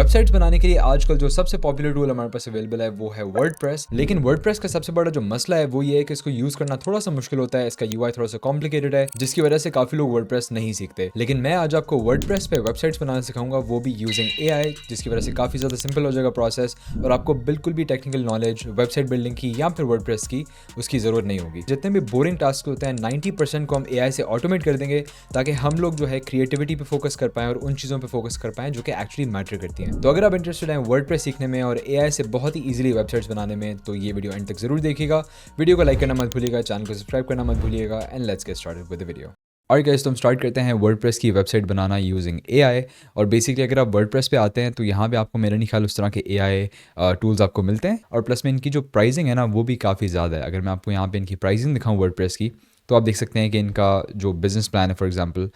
Websites बनाने के लिए आजकल जो सबसे पॉपुलर टूल हमारे पास अवेलेबल है वो है वर्डप्रेस। लेकिन वर्डप्रेस का सबसे बड़ा जो मसला है वो ये है कि इसको यूज करना थोड़ा सा मुश्किल होता है। इसका यूआई थोड़ा सा कॉम्प्लिकेटेड है, जिसकी वजह से काफी लोग वर्डप्रेस नहीं सीखते। लेकिन मैं आज आपको वर्डप्रेस पे वेबसाइट्स बनाना सिखाऊंगा, वो भी यूजिंग एआई, जिसकी वजह से काफी ज्यादा सिंपल हो जाएगा प्रोसेस और आपको बिल्कुल भी टेक्निकल नॉलेज वेबसाइट बिल्डिंग की या फिर वर्डप्रेस की उसकी जरूरत नहीं होगी। जितने भी बोरिंग टास्क होते हैं 90% को हम एआई से ऑटोमेट कर देंगे, ताकि हम लोग जो है क्रिएटिविटी पे फोकस कर पाएं और उन चीज़ों पे फोकस कर पाएं जो कि एक्चुअली मैटर करती हैं। तो अगर आप इंटरेस्टेड हैं वर्डप्रेस सीखने में और एआई से बहुत ही इजीली वेबसाइट्स बनाने में, तो ये वीडियो एंड तक जरूर देखिएगा। वीडियो को लाइक करना मत भूलिएगा, चैनल को सब्सक्राइब करना मत भूलिएगा and let's get started with the video. और गाइस, तो हम स्टार्ट करते हैं वर्डप्रेस की वेबसाइट बनाना यूजिंग एआई। और बेसिकली अगर आप वर्डप्रेस पे आते हैं तो यहाँ पे आपको मेरा नहीं ख्याल उस तरह के एआई टूल्स आपको मिलते हैं, और प्लस में इनकी जो प्राइसिंग है ना वो भी काफ़ी ज़्यादा है। अगर मैं आपको यहाँ पे इनकी प्राइसिंग दिखाऊँ वर्डप्रेस की, तो आप देख सकते हैं कि इनका जो बिज़नेस प्लान है फॉर एग्जांपल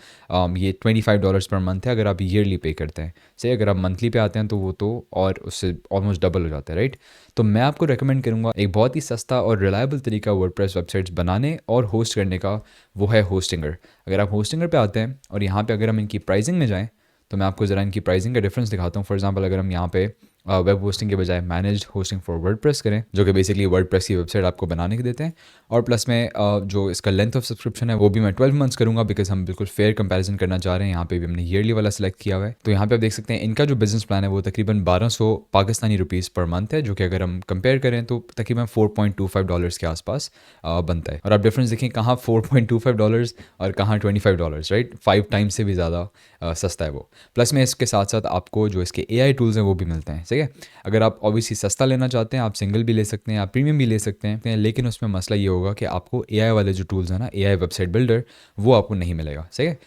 ये $25 पर मंथ है अगर आप ईयरली पे करते हैं। सही, अगर आप मंथली पे आते हैं तो वो तो और उससे ऑलमोस्ट डबल हो जाता है, राइट। तो मैं आपको रेकमेंड करूँगा एक बहुत ही सस्ता और रिलायबल तरीका वर्डप्रेस वेबसाइट्स बनाने और होस्ट करने का, वो है होस्टिंगर। अगर आप होस्टिंगर पे आते हैं और यहाँ पे अगर हम इनकी प्राइसिंग में जाएँ तो मैं आपको ज़रा इनकी प्राइसिंग का डिफरेंस दिखाता हूँ। फॉर एग्जांपल अगर हम यहाँ पे वेब होस्टिंग के बजाय मैनेज्ड होस्टिंग फॉर वर्डप्रेस करें, जो कि बेसिकली वर्डप्रेस की वेबसाइट आपको बनाने के देते हैं, और प्लस में जो इसका लेंथ ऑफ सब्सक्रिप्शन है वो भी मैं 12 मंथ्स करूँगा, बिकॉज हम बिल्कुल फेयर कंपैरिजन करना चाह रहे हैं। यहाँ पे भी हमने ईयरली वाला सेलेक्ट किया हुआ है। तो यहाँ पे आप देख सकते हैं इनका जो बिजनेस प्लान है वो तकरीबन 1200 पाकिस्तानी रुपीज़ पर मंथ है, जो कि अगर हम कंपेयर करें तो तकरीबन $4.25 के आसपास बनता है। और आप डिफरेंस देखें कहाँ $4.25 और कहाँ $25, राइट। 5 टाइम्स से भी ज़्यादा सस्ता है वो। प्लस में इसके साथ साथ आपको जो इसके एआई टूल्स हैं वो भी मिलते हैं। ठीक है, अगर आप ऑब्वियसली सस्ता लेना चाहते हैं आप सिंगल भी ले सकते हैं, आप प्रीमियम भी ले सकते हैं, लेकिन उसमें मसला ये होगा कि आपको एआई वाले जो टूल्स हैं ना, एआई वेबसाइट बिल्डर, वो आपको नहीं मिलेगा। सही है।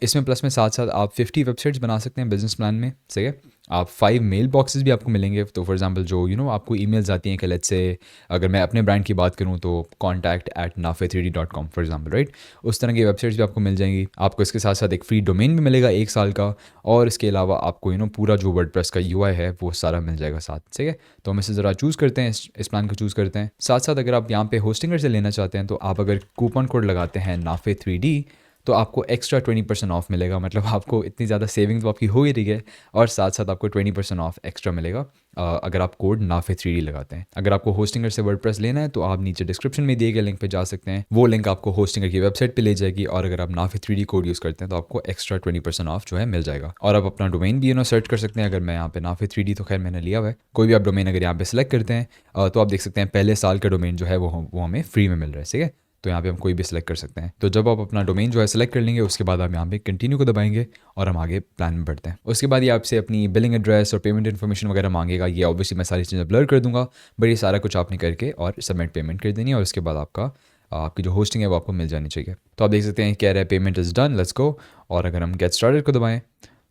इसमें प्लस में साथ साथ आप 50 वेबसाइट्स बना सकते हैं बिजनेस प्लान में। सही है। आप 5 मेल बॉक्सेस भी आपको मिलेंगे। तो फॉर एग्जांपल जो आपको ईमेल्स आती हैं कि लेट्स से अगर मैं अपने ब्रांड की बात करूं तो contact@nafe3d.com फॉर एग्जांपल, राइट। उस तरह की वेबसाइट्स भी आपको मिल जाएंगी। आपको इसके साथ साथ एक फ्री डोमेन भी मिलेगा 1 साल का, और इसके अलावा आपको पूरा जो वर्डप्रेस का यूआई है वो सारा मिल जाएगा साथ। ठीक है, तो हम इसे ज़रा चूज़ करते हैं, इस प्लान को चूज़ करते हैं। साथ साथ अगर आप यहाँ पे होस्टिंगर से लेना चाहते हैं तो आप अगर कूपन कोड लगाते हैं nafe3d तो आपको एक्स्ट्रा 20% ऑफ मिलेगा। मतलब आपको इतनी ज़्यादा सेविंग तो आपकी हो ही रही है, और साथ साथ आपको 20% ऑफ एक्स्ट्रा मिलेगा अगर आप कोड nafe3d लगाते हैं। अगर आपको होस्टिंगर से वर्डप्रेस लेना है तो आप नीचे डिस्क्रिप्शन में दिए गए लिंक पे जा सकते हैं, वो लिंक आपको होस्टिंगर की वेबसाइट पे ले जाएगी। और अगर आप nafe3d कोड यूज़ करते हैं तो आपको एक्स्ट्रा 20% ऑफ जो है मिल जाएगा। और आप अपना डोमेन भी सर्च कर सकते हैं। अगर मैं यहाँ पे nafe3d तो खैर मैंने लिया हुआ है, कोई भी आप डोमेन अगर यहाँ पे सेलेक्ट करते हैं तो आप देख सकते हैं पहले साल का डोमेन जो है वो हमें फ्री में मिल रहा है। ठीक है, तो यहाँ पे हम कोई भी सिलेक्ट कर सकते हैं। तो जब आप अपना डोमेन जो है सेलेक्ट कर लेंगे उसके बाद आप यहाँ पे कंटिन्यू को दबाएंगे और हम आगे प्लान में बढ़ते हैं। उसके बाद ये आपसे अपनी बिलिंग एड्रेस और पेमेंट इन्फॉर्मेशन वगैरह मांगेगा। ये ऑब्वियसली मैं सारी चीज़ें ब्लर कर दूंगा, बट ये सारा कुछ आपने करके और सबमिट पेमेंट कर देनी है, और उसके बाद आपकी जो होस्टिंग है वो आपको मिल जानी चाहिए। तो आप देख सकते हैं कह रहे हैं payment is done, let's go. और अगर हम गेट स्टार्टेड को दबाएं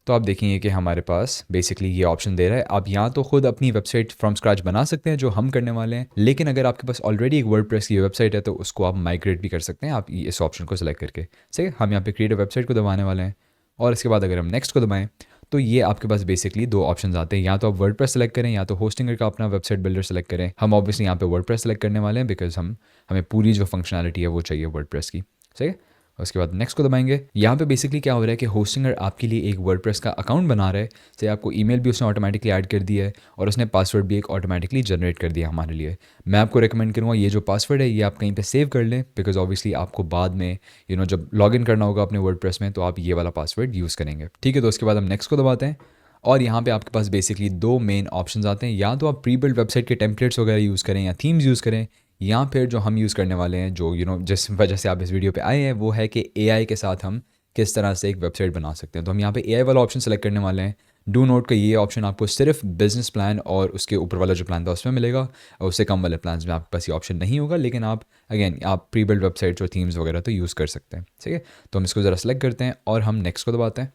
तो आप देखेंगे कि हमारे पास बेसिकली ये ऑप्शन दे रहा है। आप यहाँ तो खुद अपनी वेबसाइट फ्रॉम स्क्रैच बना सकते हैं जो हम करने वाले हैं, लेकिन अगर आपके पास ऑलरेडी एक वर्डप्रेस की वेबसाइट है तो उसको आप माइग्रेट भी कर सकते हैं आप इस ऑप्शन को सिलेक्ट करके। सही है, हम यहाँ पे क्रिएट वेबसाइट को दबाने वाले हैं, और इसके बाद अगर हम नेक्स्ट को दबाएं तो ये आपके पास बेसिकली 2 ऑप्शंस आते हैं, या तो आप वर्डप्रेस सेलेक्ट करें या तो होस्टिंगर का अपना वेबसाइट बिल्डर सेलेक्ट करें। हम ऑब्वियसली यहाँ पे वर्डप्रेस सेलेक्ट करने वाले हैं बिकॉज हमें पूरी जो फंक्शनैलिटी है वो चाहिए वर्डप्रेस की। सही है, उसके बाद नेक्स्ट को दबाएंगे। यहाँ पे बेसिकली क्या हो रहा है कि होस्टिंगर आपके लिए एक वर्डप्रेस का अकाउंट बना रहा है। से आपको ईमेल भी उसने ऑटोमेटिकली ऐड कर दिया है, और उसने पासवर्ड भी एक ऑटोमेटिकली जनरेट कर दिया हमारे लिए। मैं आपको रेकमेंड करूँगा ये जो पासवर्ड है ये आप कहीं पे सेव कर लें, बिकॉज ऑब्वियसली आपको बाद में जब लॉगिन करना होगा अपने वर्डप्रेस में तो आप ये वाला पासवर्ड यूज़ करेंगे। ठीक है, तो उसके बाद हम नेक्स्ट को दबाते हैं, और यहाँ पे आपके पास बेसिकली 2 मेन ऑप्शंस आते हैं। या तो आप प्री बिल्ड वेबसाइट के टेम्पलेट्स वगैरह यूज़ करें या थीम्स यूज़ करें, या फिर जो हम यूज़ करने वाले हैं जो जिस वजह से आप इस वीडियो पे आए हैं वो है कि एआई के साथ हम किस तरह से एक वेबसाइट बना सकते हैं। तो हम यहाँ पे एआई वाला ऑप्शन सेलेक्ट करने वाले हैं। डू नोट का ये ऑप्शन आपको सिर्फ बिजनेस प्लान और उसके ऊपर वाला जो प्लान था उसमें मिलेगा, और उससे कम वाले प्लान में आपके पास ये ऑप्शन नहीं होगा। लेकिन आप प्री बिल्ड वेबसाइट्स और थीम्स वगैरह तो यूज़ कर सकते हैं। ठीक है, तो हम इसको ज़रा सेलेक्ट करते हैं और हम नेक्स्ट को दबाते हैं।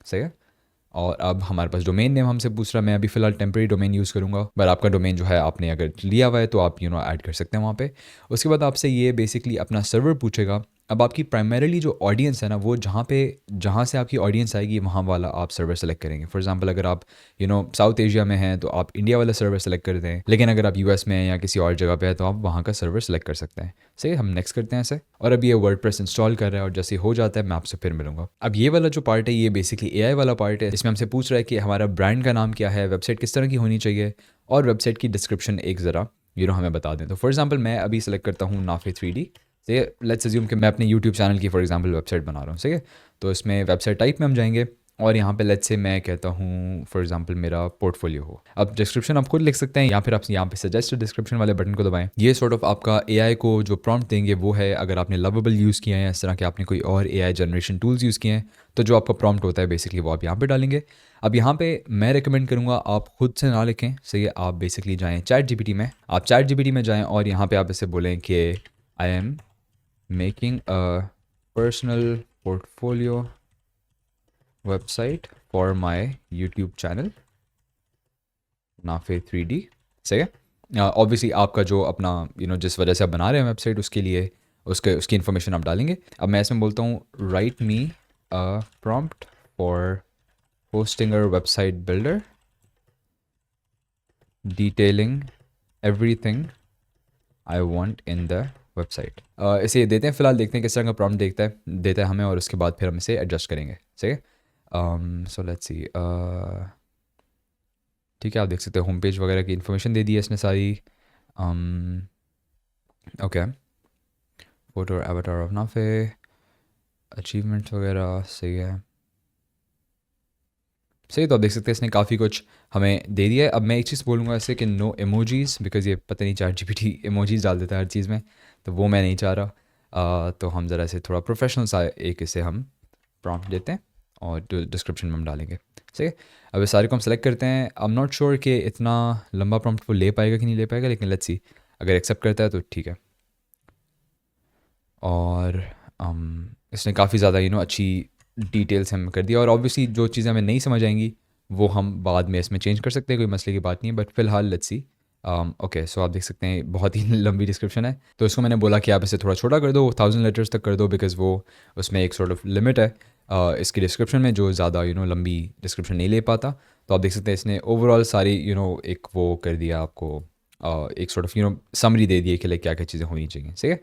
सही है, और अब हमारे पास डोमेन नेम हमसे पूछ रहा है। मैं अभी फ़िलहाल टेम्परेरी डोमेन यूज़ करूँगा, पर आपका डोमेन जो है आपने अगर लिया हुआ है तो आप ऐड कर सकते हैं वहाँ पे। उसके बाद आपसे ये बेसिकली अपना सर्वर पूछेगा अब आपकी प्राइमरीली जो ऑडियंस है ना, वो जहाँ से आपकी ऑडियंस आएगी वहाँ वाला आप सर्वर सेलेक्ट करेंगे। फॉर एग्जांपल अगर आप साउथ एशिया में हैं तो आप इंडिया वाला सर्वर सेलेक्ट कर दें, लेकिन अगर आप यूएस में हैं या किसी और जगह पे है तो आप वहाँ का सर्वर सेलेक्ट कर सकते हैं। सही, हम नेक्स्ट करते हैं ऐसे। और अब ये वर्डप्रेस इंस्टॉल कर रहा है और जैसे हो जाता है मैं आपसे फिर मिलूंगा। अब ये वाला जो पार्ट है ये बेसिकली एआई वाला पार्ट है। इसमें हमसे पूछ रहा है कि हमारा ब्रांड का नाम क्या है, वेबसाइट किस तरह की होनी चाहिए, और वेबसाइट की डिस्क्रिप्शन एक ज़रा हमें बता दें। तो फॉर एग्जांपल मैं अभी सेलेक्ट करता हूँ नाफे 3D। सही है, लेट्स अज्यूम कि मैं अपने यूट्यूब चैनल की फॉर एग्जांपल वेबसाइट बना रहा हूँ। सही है, तो इसमें वेबसाइट टाइप में हम जाएंगे और यहाँ पे लेट्स से मैं कहता हूँ फॉर एग्जांपल मेरा पोर्टफोलियो हो। अब डिस्क्रिप्शन आप खुद लिख सकते हैं या फिर आप यहाँ पे सजेस्ट डिस्क्रिप्शन वाले बटन को दबाएं। ये सॉर्ट ऑफ आपका एआई को जो प्रॉम्प्ट देंगे वो है, अगर आपने लवेबल यूज़ किया है, इस तरह के आपने कोई और एआई जनरेशन टूल्स यूज़ किए हैं, तो जो आपका प्रॉम्प्ट होता है बेसिकली वो आप यहाँ पे डालेंगे। अब यहाँ पे मैं रिकमेंड करूँगा आप खुद से ना लिखें। सही है, आप बेसिकली जाएँ चैट जीपीटी में, आप चैट जीपीटी में जाएँ और यहाँ पे आप इसे बोलें कि I am making a personal portfolio website for my YouTube channel Nafe 3D। सही है, ऑब्वियसली आपका जो अपना जिस वजह से आप बना रहे हैं वेबसाइट उसके लिए उसकी इन्फॉर्मेशन आप डालेंगे। अब मैं इसमें बोलता हूँ right me a prompt for hosting a website builder detailing everything I want in the website. इसे देते हैं फिलहाल, देखते हैं किस तरह का प्रॉम्प्ट देता है हमें, और उसके बाद फिर हम इसे एडजस्ट करेंगे। सही है, सो लेट्स सी। ठीक है, आप देख सकते हैं होम पेज वगैरह की इन्फॉर्मेशन दे दी है इसने सारी। Okay, photo avatar of Nafe, achievements वगैरह। सही है, सही। तो आप देख सकते हैं इसने काफ़ी कुछ हमें दे दिया है। अब मैं एक चीज़ बोलूँगा ऐसे कि नो इमोजीज़, बिकॉज़ ये पता नहीं चैट जीपीटी इमोजीज़ डाल देता है हर चीज़ में, तो वो मैं नहीं चाह रहा। तो हम ज़रा से थोड़ा प्रोफेशनल सा एक इसे हम प्रॉम्प्ट देते हैं और डिस्क्रिप्शन में हम डालेंगे। सही है, अब इस सारे को हम सेलेक्ट करते हैं। आई एम नॉट श्योर कि इतना लंबा प्रॉम्प्ट वो ले पाएगा कि नहीं ले पाएगा, लेकिन लेट्स सी, अगर एक्सेप्ट करता है तो ठीक है। और इसने काफ़ी ज़्यादा अच्छी डिटेल्स हमें कर दिया, और ऑब्वियसली जो चीज़ें हमें नहीं समझ आएंगी वो हम बाद में इसमें चेंज कर सकते हैं, कोई मसले की बात नहीं है। बट फिलहाल लेट्स सी। ओके, सो आप देख सकते हैं बहुत ही लंबी डिस्क्रिप्शन है, तो इसको मैंने बोला कि आप इसे थोड़ा छोटा कर दो, 1000 लेटर्स तक कर दो, बिकॉज़ वो उसमें एक सॉर्ट ऑफ लिमिट है इसकी डिस्क्रिप्शन में, जो ज़्यादा लंबी डिस्क्रिप्शन नहीं ले पाता। तो आप देख सकते हैं इसने ओवरऑल सारी एक वो कर दिया आपको, एक सॉर्ट ऑफ समरी दे दी है कि लाइक क्या क्या चीज़ें होनी चाहिए। सही है,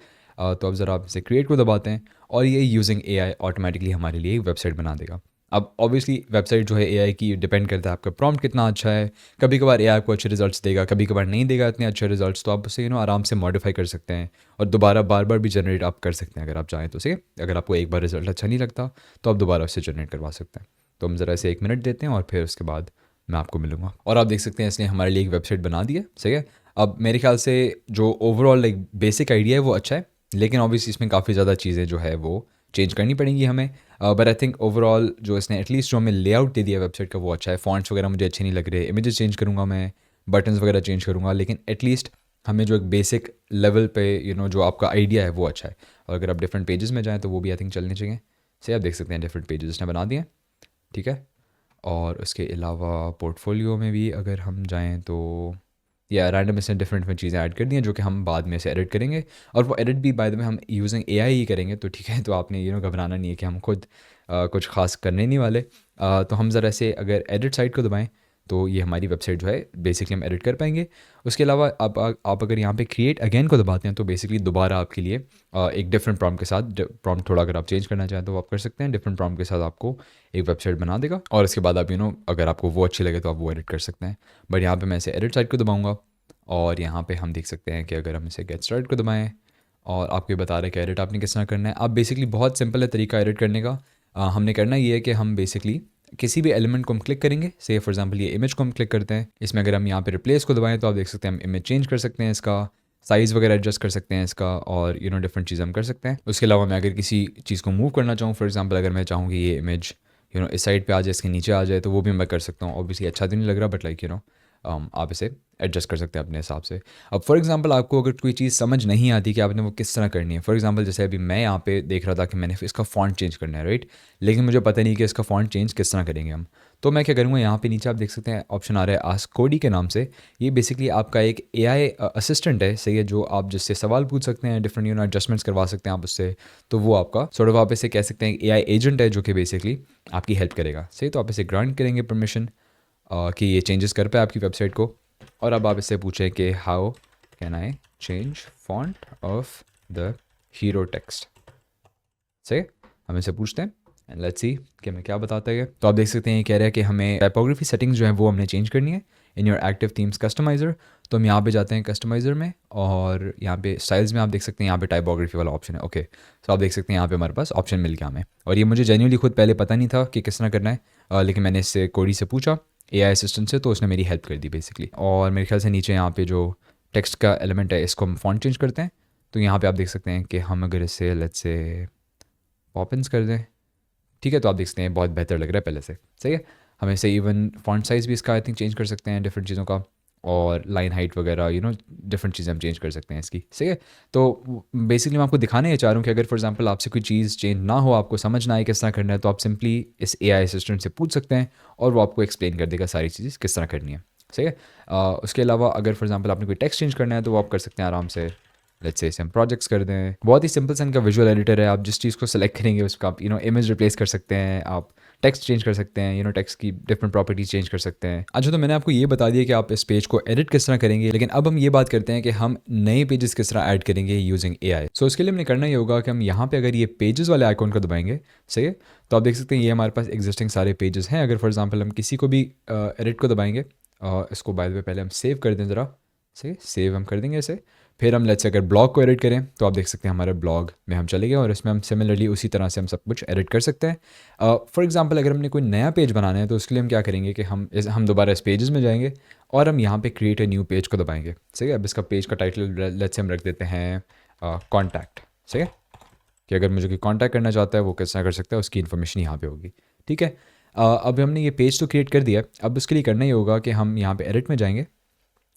तो अब ज़रा आप इसे क्रिएट को दबाते हैं और ये यूजिंग एआई ऑटोमेटिकली हमारे लिए एक वेबसाइट बना देगा। अब ऑब्वियसली वेबसाइट जो है एआई की डिपेंड करता है आपका प्रॉम्प्ट कितना अच्छा है। कभी कभार एआई आपको अच्छे रिजल्ट्स देगा, कभी कभार नहीं देगा इतने अच्छे रिजल्ट्स, तो आप उसे आराम से मॉडिफाई कर सकते हैं और दोबारा बार बार भी जनरेट आप कर सकते हैं अगर आप चाहें तो। सही है, अगर आपको एक बार रिजल्ट अच्छा नहीं लगता तो आप दोबारा उससे जनरेट करवा सकते हैं। तो हम ज़रा इसे 1 मिनट देते हैं और फिर उसके बाद मैं आपको मिलूंगा। और आप देख सकते हैं इसने हमारे लिए एक वेबसाइट बना दी है। सही है, अब मेरे ख्याल से जो ओवरऑल लाइक बेसिक आइडिया है वो अच्छा है, लेकिन ऑब्वियसली इसमें काफ़ी ज़्यादा चीज़ें जो है वो चेंज करनी पड़ेंगी हमें। बट आई थिंक ओवरऑल जो इसने एटलीस्ट जो हमें लेआउट दे दिया वेबसाइट का वो अच्छा है। फॉन्ट्स वगैरह मुझे अच्छे नहीं लग रहे, इमेजेस चेंज करूँगा मैं, बटन्स वगैरह चेंज करूँगा, लेकिन एटलीस्ट हमें जो एक बेसिक लेवल पे जो आपका आइडिया है वो अच्छा है। और अगर आप डिफरेंट पेजेस में जाएँ तो वो भी आई थिंक चलने चाहिए। सही, आप देख सकते हैं डिफरेंट पेजेस इसने बना दिए हैं। ठीक है, और उसके अलावा पोर्टफोलियो में भी अगर हम जाएँ तो या रैंडम इसने डिफरेंट में चीज़ें ऐड कर दी हैं जो कि हम बाद में से एडिट करेंगे, और वो एडिट भी बाय द वे हम यूजिंग एआई ही करेंगे। तो ठीक है, तो आपने घबराना नहीं है कि हम खुद कुछ खास करने नहीं वाले। तो हम ज़रा से अगर एडिट साइट को दबाएं तो ये हमारी वेबसाइट जो है बेसिकली हम एडिट कर पाएंगे। उसके अलावा आप अगर यहाँ पे क्रिएट अगेन को दबाते हैं तो बेसिकली दोबारा आपके लिए एक डिफरेंट प्रॉम्प्ट के साथ, प्रॉम्प्ट थोड़ा अगर आप चेंज करना चाहें तो आप कर सकते हैं, डिफरेंट प्रॉम्प्ट के साथ आपको एक वेबसाइट बना देगा। और इसके बाद आप अगर आपको वो अच्छी लगे तो आप वो एडिट कर सकते हैं। बट यहाँ पर मैं इसे एडिट साइट को दबाऊँगा और यहाँ पे हम देख सकते हैं कि अगर हम इसे गेट स्टार्ट को दबाएं और आपको बता रहे हैं कि एडिट आपने किस तरह करना है। आप बेसिकली बहुत सिंपल है तरीका एडिट करने का। हमने करना ये है कि हम बेसिकली किसी भी एलिमेंट को हम क्लिक करेंगे। से फॉर एग्जांपल ये इमेज को हम क्लिक करते हैं, इसमें अगर हम यहाँ पे रिप्लेस को दबाएं तो आप देख सकते हैं हम इमेज चेंज कर सकते हैं, इसका साइज़ वगैरह एडजस्ट कर सकते हैं इसका, और डिफरेंट चीज़ें हम कर सकते हैं। उसके अलावा मैं अगर किसी चीज़ को मूव करना चाहूँ, फॉर एग्जाम्पल अगर मैं चाहूँ कि ये इमेज इस साइड पे आ जाए, इसके नीचे आ जाए, तो वो भी मैं कर सकता हूँ। ऑब्वियसली अच्छा तो नहीं लग रहा, बट लाइक आप इसे एडजस्ट कर सकते हैं अपने हिसाब से। अब फॉर एग्जांपल आपको अगर कोई चीज़ समझ नहीं आती कि आपने वो किस तरह करनी है, फॉर एग्जांपल जैसे अभी मैं यहाँ पे देख रहा था कि मैंने इसका फ़ॉन्ट चेंज करना है, राइट, लेकिन मुझे पता नहीं कि इसका फ़ॉन्ट चेंज किस तरह करेंगे हम। तो मैं क्या करूँगा, यहाँ पे नीचे आप देख सकते हैं ऑप्शन आ रहा है आस्क कोडी के नाम से। ये बेसिकली आपका एक एआई असिस्टेंट है, सही है, जो आप जिससे सवाल पूछ सकते हैं, डिफरेंट एडजस्टमेंट्स करवा सकते हैं आप उससे। तो वो आपका सॉर्ट ऑफ आप इसे कह सकते हैं एआई एजेंट है जो कि बेसिकली आपकी हेल्प करेगा, सही। तो आप इसे ग्रांट करेंगे परमिशन कि ये चेंजेस कर पाए आपकी वेबसाइट को। और अब आप इससे पूछें कि how can I change font of the hero text, सही। हम इसे पूछते हैं एंड लेट्स सी कि हमें क्या बताता है। तो आप देख सकते हैं ये कह रहा है कि हमें टाइपोग्राफी सेटिंग्स जो है वो हमने चेंज करनी है इन योर एक्टिव थीम्स कस्टमाइज़र। तो हम यहाँ पे जाते हैं कस्टमाइज़र में और यहाँ पे स्टाइल्स में आप देख सकते हैं यहाँ पे टाइपोग्राफी वाला ऑप्शन है। ओके, तो आप देख सकते हैं यहाँ पे हमारे पास ऑप्शन मिल गया हमें। और ये मुझे जेन्युइनली खुद पहले पता नहीं था कि किस तरह करना है, लेकिन मैंने इससे कोडी से पूछा एआई असिस्टेंट से, तो उसने मेरी हेल्प कर दी बेसिकली। और मेरे ख्याल से नीचे यहाँ पे जो टेक्स्ट का एलिमेंट है इसको हम फॉन्ट चेंज करते हैं। तो यहाँ पे आप देख सकते हैं कि हम अगर इसे लेट्स से पॉपिंस कर दें, ठीक है, तो आप देख सकते हैं बहुत बेहतर लग रहा है पहले से, सही है। हम इसे इवन फॉन्ट साइज़ भी इसका आई थिंक चेंज कर सकते हैं डिफरेंट चीज़ों का, और लाइन हाइट वगैरह डिफरेंट चीज़ें हम चेंज कर सकते हैं इसकी, सही है। तो बेसिकली मैं आपको दिखाने ये चाह रहा हूँ कि अगर फॉर एग्जांपल आपसे कोई चीज़ चेंज ना हो, आपको समझ ना आए किस तरह करना है, तो आप सिंपली इस एआई असिस्टेंट से पूछ सकते हैं और वो आपको एक्सप्लेन कर देगा सारी चीज़ किस तरह करनी है, सही है। उसके अलावा अगर फॉर एग्जांपल आपने कोई टेक्स्ट चेंज करना है तो वो आप कर सकते हैं आराम से। लेट्स से इसे हम प्रोजेक्ट्स कर दें। बहुत ही सिंपल सा इनका विजुअल एडिटर है, आप जिस चीज़ को सेलेक्ट करेंगे उसका आप इमेज रिप्लेस कर सकते हैं, आप टेक्स्ट चेंज कर सकते हैं, टेक्स्ट की डिफरेंट प्रॉपर्टीज चेंज कर सकते हैं। अच्छा, तो मैंने आपको ये बता दिया कि आप इस पेज को एडिट किस तरह करेंगे, लेकिन अब हम ये बात करते हैं कि हम नए पेजेस किस तरह ऐड करेंगे यूजिंग एआई। सो इसके लिए हमने करना ये होगा कि हम यहाँ पे अगर ये पेजेस वाले आइकॉन को दबाएंगे, सही है, तो आप देख सकते हैं ये हमारे पास एग्जिस्टिंग सारे पेजेस हैं। अगर फॉर एग्जाम्पल हम किसी को भी एडिट को दबाएंगे, इसको बाय द वे पहले हम सेव कर दें ज़रा, सही, सेव हम कर देंगे इसे। फिर हम लेट्स से अगर ब्लॉग को एडिट करें तो आप देख सकते हैं हमारे ब्लॉग में हम चले गए और इसमें हम सिमिलरली उसी तरह से हम सब कुछ एडिट कर सकते हैं। फॉर एग्जांपल अगर हमने कोई नया पेज बनाना है तो उसके लिए हम क्या करेंगे कि हम दोबारा इस पेजेस में जाएंगे और हम यहाँ पे क्रिएट ए न्यू पेज को दबाएंगे, सही है। अब इसका पेज का टाइटल लेट्स से हम रख देते हैं कॉन्टैक्ट, सही है, कि अगर मुझे कोई कॉन्टैक्ट करना चाहता है वो किस तरह कर सकता है, उसकी इन्फॉर्मेशन यहाँ पे होगी, ठीक है। अब हमने ये पेज तो क्रिएट कर दिया, अब उसके लिए करना ही होगा कि हम यहाँ पे एडिट में जाएंगे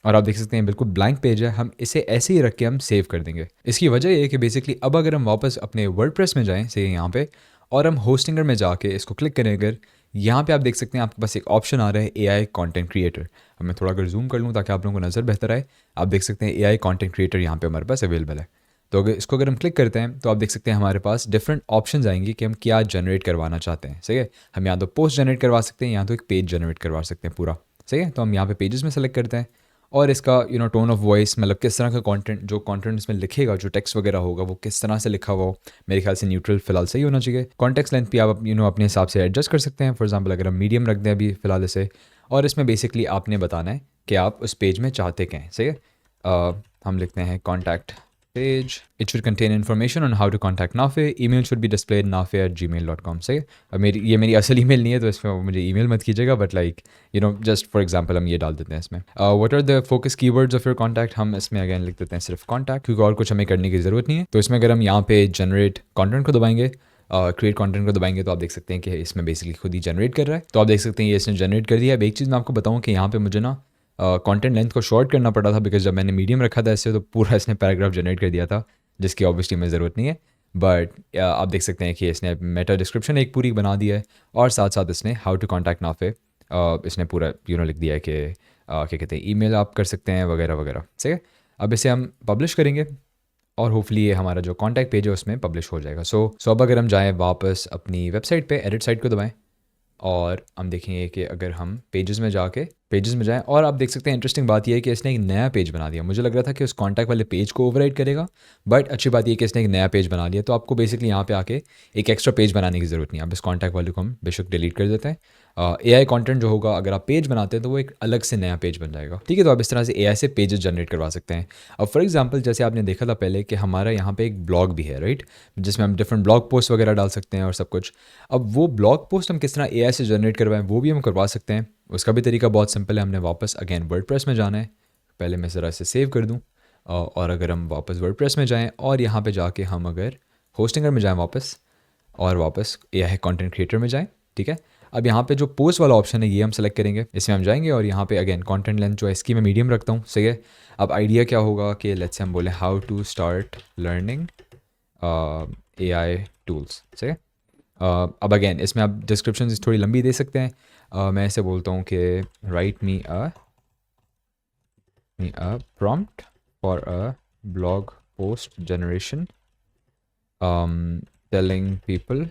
और आप देख सकते हैं बिल्कुल ब्लैंक पेज है, हम इसे ऐसे ही रख के हम सेव कर देंगे। इसकी वजह ये है कि बेसिकली अब अगर हम वापस अपने वर्डप्रेस में जाएं, से यहाँ पे, और हम होस्टिंगर में जाके इसको क्लिक करें, अगर यहाँ पे आप देख सकते हैं आपके पास एक ऑप्शन आ रहा है एआई कंटेंट क्रिएटर। अब मैं थोड़ा अगर जूम कर लूँ ताकि आप लोगों को नज़र बेहतर आए, आप देख सकते हैं एआई कंटेंट क्रिएटर यहाँ पे हमारे पास अवेलेबल है। तो अगर हम क्लिक करते हैं तो आप देख सकते हैं हमारे पास डिफरेंट ऑप्शंस आएंगे कि हम क्या जनरेट करवाना चाहते हैं, सही है। हम या तो पोस्ट जनरेट करवा सकते हैं या तो एक पेज जनरेट करवा सकते हैं पूरा, सही है। तो हम यहाँ पे पेजेस में सेलेक्ट करते हैं और इसका टोन ऑफ वॉइस, मतलब किस तरह का कंटेंट, जो कंटेंट इसमें लिखेगा, जो टेक्स्ट वगैरह होगा वो किस तरह से लिखा हुआ हो, मेरे ख्याल से न्यूट्रल फिलहाल सही होना चाहिए। कॉन्टेक्स्ट लेंथ भी आप अपने हिसाब से एडजस्ट कर सकते हैं। फॉर एग्जांपल अगर हम मीडियम रख दें अभी फ़िलहाल इसे, और इसमें बेसिकली आपने बताना है कि आप उस पेज में चाहते क्या हैं, सही है। हम लिखते हैं contact page, it should contain information on how to contact Nafe, email should be displayed nafe@gmail.com, सही है। अब मेरी असल ईमेल नहीं है तो इसमें मुझे ईमेल मत कीजिएगा, but like just for example हम ये डाल देते हैं इसमें। What are the focus keywords of your contact, हम इसमें अगेन लिख देते हैं सिर्फ कॉन्टैक्ट, क्योंकि और कुछ हमें करने की ज़रूरत नहीं है। तो इसमें अगर हम यहाँ पे जनरेट कॉन्टेंट को दबाएंगे, क्रिएट कंटेंट को दबाएंगे, तो आप देख सकते हैं कि इसमें बेसिकली खुद ही जनरेट कर रहा है। तो आप देख सकते हैं ये इसने जनरेट कर दिया। अब एक चीज़ मैं आपको बताऊँ कि यहाँ पे मुझे ना कंटेंट लेंथ को शॉर्ट करना पड़ा था, बिकॉज जब मैंने मीडियम रखा था इससे तो पूरा इसने पैराग्राफ जनरेट कर दिया था, जिसकी ऑब्वियसली में ज़रूरत नहीं है। बट आप देख सकते हैं कि इसने मेटा डिस्क्रिप्शन एक पूरी बना दिया है और साथ साथ इसने हाउ टू कॉन्टैक्ट नाफे इसने पूरा लिख दिया है कि क्या कहते हैं ईमेल आप कर सकते हैं वगैरह वगैरह, सही है। अब इसे हम पब्लिश करेंगे और होपफुली ये हमारा जो कॉन्टैक्ट पेज है उसमें पब्लिश हो जाएगा। सो अब अगर हम जाएँ वापस अपनी वेबसाइट पे, एडिट साइट को दबाएं और हम देखेंगे कि अगर हम पेजेस में जाएं, और आप देख सकते हैं इंटरेस्टिंग बात यह है कि इसने एक नया पेज बना दिया। मुझे लग रहा था कि उस कॉन्टैक्ट वाले पेज को ओवरराइड करेगा, बट अच्छी बात यह कि इसने एक नया पेज बना लिया। तो आपको बेसिकली यहाँ पे आके एक एक्स्ट्रा पेज बनाने की ज़रूरत नहीं है। अब इस कॉन्टैक्ट वाले को हम बेशक डिलीट कर देते हैं। एआई कंटेंट जो होगा अगर आप पेज बनाते हैं तो वो एक अलग से नया पेज बन जाएगा, ठीक है। तो आप इस तरह से एआई से पेजेस जनरेट करवा सकते हैं। अब फॉर एग्जांपल जैसे आपने देखा था पहले कि हमारा यहाँ पे एक ब्लॉग भी है, राइट, जिसमें हम डिफरेंट ब्लॉग पोस्ट वगैरह डाल सकते हैं और सब कुछ। अब वो ब्लॉग पोस्ट हम किस तरह एआई से जनरेट करवाएं वो भी हम करवा सकते हैं। उसका भी तरीका बहुत सिंपल है। हमने वापस अगेन वर्डप्रेस में जाना है। पहले मैं ज़रा इसे सेव कर दूँ और अगर हम वापस वर्डप्रेस में जाएँ और यहाँ पर जाके हम अगर होस्टिंगर में जाएँ वापस एआई कंटेंट क्रिएटर में जाएँ, ठीक है। अब यहाँ पे जो पोस्ट वाला ऑप्शन है ये हम सेलेक्ट करेंगे, इसमें हम जाएंगे और यहाँ पे अगेन कंटेंट लेंथ जो है इसकी मैं मीडियम रखता हूँ, सही है। अब आइडिया क्या होगा कि लेट्स से हम बोलें how to start learning AI tools, सही है। अब अगेन इसमें आप डिस्क्रिप्शन थोड़ी लंबी दे सकते हैं। मैं ऐसे बोलता हूँ कि right me a prompt for a blog post generation, telling people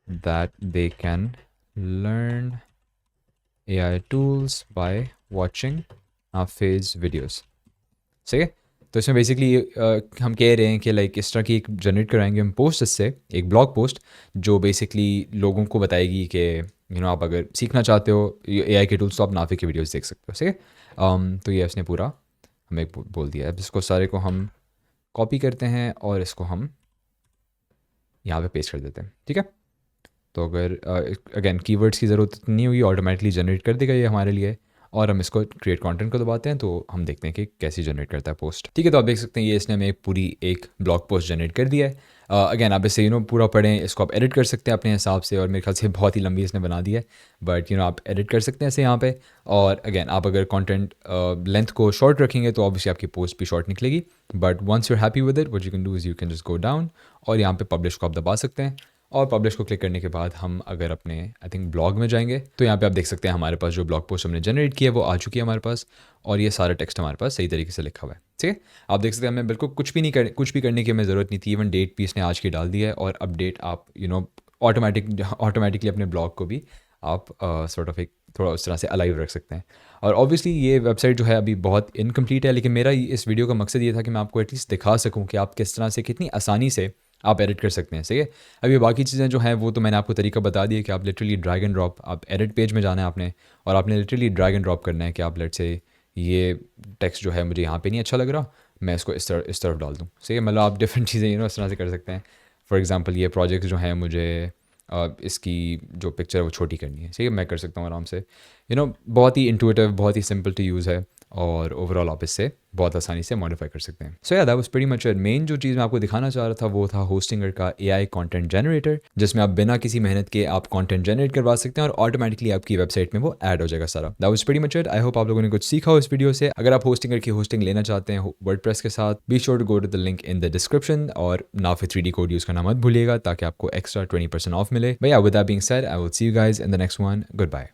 that they can learn AI tools by watching Hafiz videos. सही है। तो इसमें बेसिकली हम कह रहे हैं कि लाइक इस तरह की एक जनरेट कराएंगे हम पोस्ट, इससे एक ब्लॉग पोस्ट जो बेसिकली लोगों को बताएगी कि आप अगर सीखना चाहते हो AI के टूल्स तो आप नाफे की वीडियोस देख सकते हो। सही है। तो ये उसने पूरा हमें बोल दिया है। अब इसको सारे को हम कॉपी करते हैं और इसको हम यहाँ पे पेस्ट कर देते हैं। ठीक है। तो अगर अगेन कीवर्ड्स की ज़रूरत नहीं होगी, ऑटोमेटिकली जनरेट कर देगा ये हमारे लिए। और हम इसको क्रिएट कंटेंट को दबाते हैं तो हम देखते हैं कि कैसे जनरेट करता है पोस्ट। ठीक है। तो आप देख सकते हैं ये इसने हमें पूरी एक ब्लॉग पोस्ट जनरेट कर दिया है। अगेन आप इसे पूरा पढ़ें, इसको आप एडिट कर सकते हैं अपने हिसाब से, और मेरे ख्याल से बहुत ही लंबी इसने बना दी है, बट आप एडिट कर सकते हैं इसे यहाँ पे। और अगेन आप अगर कंटेंट लेंथ को शॉर्ट रखेंगे तो ऑब्वियसली आपकी पोस्ट भी शॉर्ट निकलेगी। But once you're happy with it, what you can do is you can just go down और यहाँ पे पब्लिश को आप दबा सकते हैं। और पब्लिश को क्लिक करने के बाद हम अगर अपने आई थिंक ब्लॉग में जाएंगे तो यहाँ पे आप देख सकते हैं हमारे पास जो ब्लॉग पोस्ट हमने जनरेट किया है वो आ चुकी है हमारे पास, और ये सारा टेक्स्ट हमारे पास सही तरीके से लिखा हुआ है। ठीक है। आप देख सकते हैं हमें बिल्कुल कुछ भी करने की हमें ज़रूरत नहीं थी। इवन डेट भी इसने आज की डाल दी है, और अपडेट आप ऑटोमेटिकली अपने ब्लॉग को भी आप सॉर्ट ऑफ एक थोड़ा उस तरह से अलाइव रख सकते हैं। और ऑब्वियसली ये वेबसाइट जो है अभी बहुत इनकम्प्लीट है, लेकिन मेरा इस वीडियो का मकसद ये था कि मैं आपको एटलीस्ट दिखा सकूँ कि आप किस तरह से कितनी आसानी से आप एडिट कर सकते हैं। सही है। अभी बाकी चीज़ें जो हैं वो तो मैंने आपको तरीका बता दिया कि आप लिटरली ड्रैग एंड ड्रॉप, आप एडिट पेज में जाना है आपने, और आपने लिटरली ड्रैग एंड ड्रॉप करना है कि आप लेट से ये टेक्स्ट जो है मुझे यहाँ पे नहीं अच्छा लग रहा, मैं इसको इस तरफ डाल दूँ। सही है। मतलब आप डिफरेंट चीज़ें इस तरह से कर सकते हैं। फॉर एग्जांपल ये प्रोजेक्ट जो है मुझे इसकी जो पिक्चर है वो छोटी करनी है। सही है। मैं कर सकता हूँ आराम से। बहुत ही इंटुइटिव, बहुत ही सिंपल टू यूज़ है, और ओवरऑल आप इससे बहुत आसानी से मॉडिफाई कर सकते हैं। सो या that was pretty much it. Main जो चीज़ मैं आपको दिखाना चाह रहा था वो था होस्टिंगर का AI कंटेंट जनरेटर, जिसमें आप बिना किसी मेहनत के आप कंटेंट जनरेट करवा सकते हैं और ऑटोमेटिकली आपकी वेबसाइट में वो ऐड हो जाएगा सारा। That was pretty much it. I hope आप लोगों ने कुछ सीखा हो इस वीडियो से। अगर आप होस्टिंगर की होस्टिंग लेना चाहते हैं वर्डप्रेस के साथ, be sure to go to the link in the description, और नाफे 3D कोड यूज़ करना मत भूलिएगा ताकि आपको एक्स्ट्रा 20% ऑफ मिले। भैया with that being said, I will see you guys in the next one. Good bye.